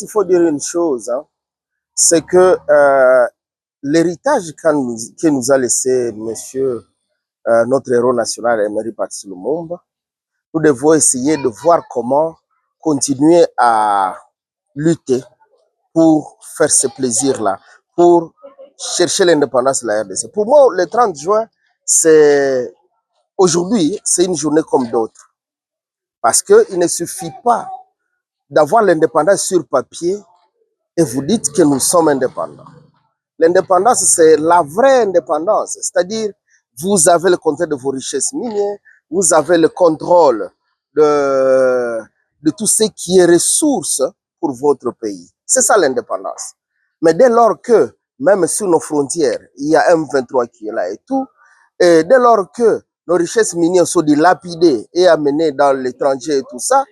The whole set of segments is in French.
Il faut dire une chose, hein, c'est que l'héritage que nous a laissé monsieur, notre héros national, Emery Patrice Lumumba, nous devons essayer de voir comment continuer à lutter pour faire ce plaisir-là, pour chercher l'indépendance de la RDC. Pour moi, le 30 juin, c'est aujourd'hui, c'est une journée comme d'autres. Parce qu'il ne suffit pas d'avoir l'indépendance sur papier et vous dites que nous sommes indépendants. L'indépendance, c'est la vraie indépendance. C'est-à-dire, vous avez le contrôle de vos richesses minières, vous avez le contrôle de tout ce qui est ressources pour votre pays. C'est ça l'indépendance. Mais dès lors que, même sur nos frontières, il y a M23 qui est là et tout, et dès lors que nos richesses minières sont dilapidées et amenées dans l'étranger et tout ça,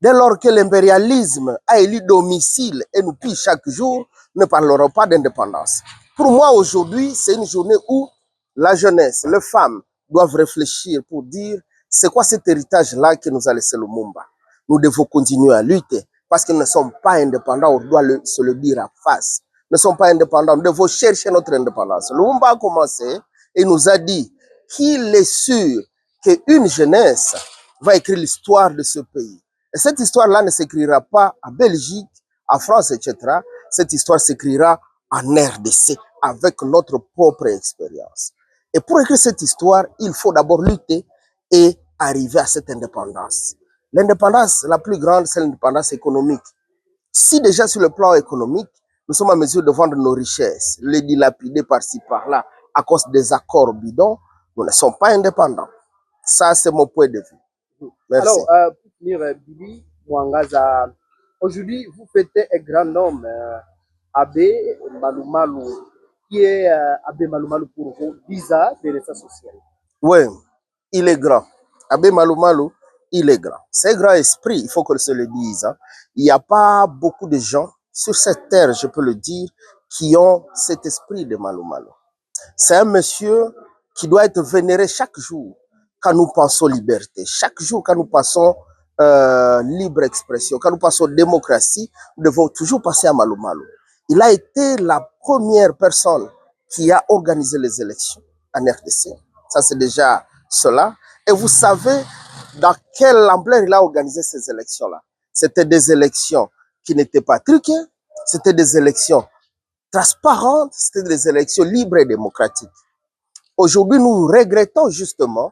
dès lors que l'impérialisme a élu domicile et nous pille chaque jour, nous ne parlerons pas d'indépendance. Pour moi, aujourd'hui, c'est une journée où la jeunesse, les femmes doivent réfléchir pour dire c'est quoi cet héritage-là que nous a laissé Lumumba. Nous devons continuer à lutter parce que nous ne sommes pas indépendants, on doit se le dire à face. Nous ne sommes pas indépendants, nous devons chercher notre indépendance. Lumumba a commencé et nous a dit qu'il est sûr qu'une jeunesse va écrire l'histoire de ce pays. Et cette histoire-là ne s'écrira pas en Belgique, en France, etc. Cette histoire s'écrira en RDC avec notre propre expérience. Et pour écrire cette histoire, il faut d'abord lutter et arriver à cette indépendance. L'indépendance la plus grande, c'est l'indépendance économique. Si déjà sur le plan économique, nous sommes en mesure de vendre nos richesses, les dilapider par-ci, par-là, à cause des accords bidons, nous ne sommes pas indépendants. Ça, c'est mon point de vue. Merci. Alors, pour finir, Billy Mwangaza, aujourd'hui, vous fêtez un grand homme, Abbé Malumalu, qui est Abbé Malumalu pour vous, 10 ans de l'État social. Oui, il est grand. Abbé Malumalu, il est grand. C'est un grand esprit, il faut que se le dise. Hein. Il n'y a pas beaucoup de gens sur cette terre, je peux le dire, qui ont cet esprit de Malumalu. C'est un monsieur qui doit être vénéré chaque jour quand nous pensons liberté, chaque jour quand nous pensons libre expression, quand nous pensons démocratie, nous devons toujours penser à Malumalu. Il a été la première personne qui a organisé les élections en RDC. Ça, c'est déjà cela. Et vous savez dans quelle ampleur il a organisé ces élections-là. C'était des élections qui n'étaient pas truquées, c'était des élections transparentes, c'était des élections libres et démocratiques. Aujourd'hui, nous regrettons justement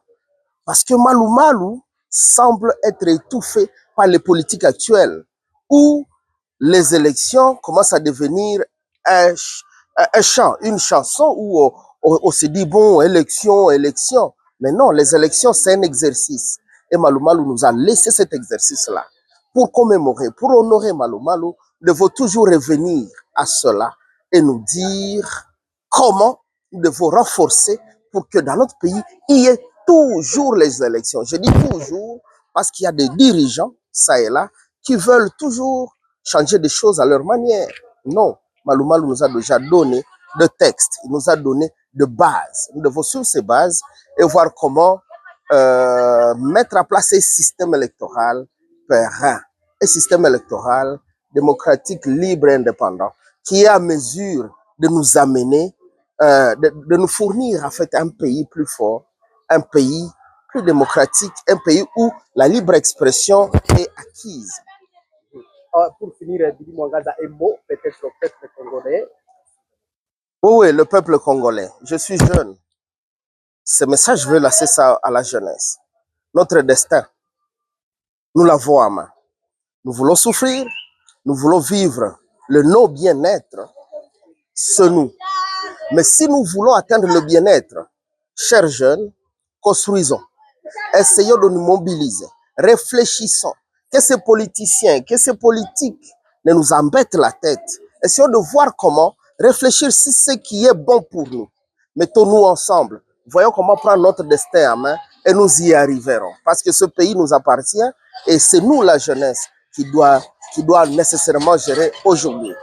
parce que Malumalu semble être étouffé par les politiques actuelles où les élections commencent à devenir un chant, une chanson où on se dit bon, élection, élection. Mais non, les élections, c'est un exercice. Et Malumalu nous a laissé cet exercice-là. Pour commémorer, pour honorer Malumalu, nous devons toujours revenir à cela et nous dire comment nous devons renforcer pour que dans notre pays, il y ait toujours les élections. Je dis toujours parce qu'il y a des dirigeants, ça et là, qui veulent toujours changer des choses à leur manière. Non, Malumalu nous a déjà donné de textes, il nous a donné de bases. Nous devons suivre ces bases et voir comment mettre en place un système électoral périn, un système électoral démocratique, libre et indépendant, qui est à mesure de nous amener, de nous fournir en fait un pays plus fort, un pays plus démocratique, un pays où la libre expression est acquise. Pour finir, Billy Mwangaza, un mot peut-être au peuple congolais. Oui, le peuple congolais. Je suis jeune. Ce message, je veux laisser ça à la jeunesse. Notre destin, nous l'avons à main. Nous voulons souffrir, nous voulons vivre le non bien-être, c'est nous. Mais si nous voulons atteindre le bien-être, chers jeunes, construisons. Essayons de nous mobiliser. Réfléchissons. Que ces politiciens, que ces politiques ne nous embêtent la tête. Essayons de voir comment réfléchir sur ce qui est bon pour nous. Mettons-nous ensemble. Voyons comment prendre notre destin en main et nous y arriverons. Parce que ce pays nous appartient et c'est nous, la jeunesse, qui doit nécessairement gérer aujourd'hui.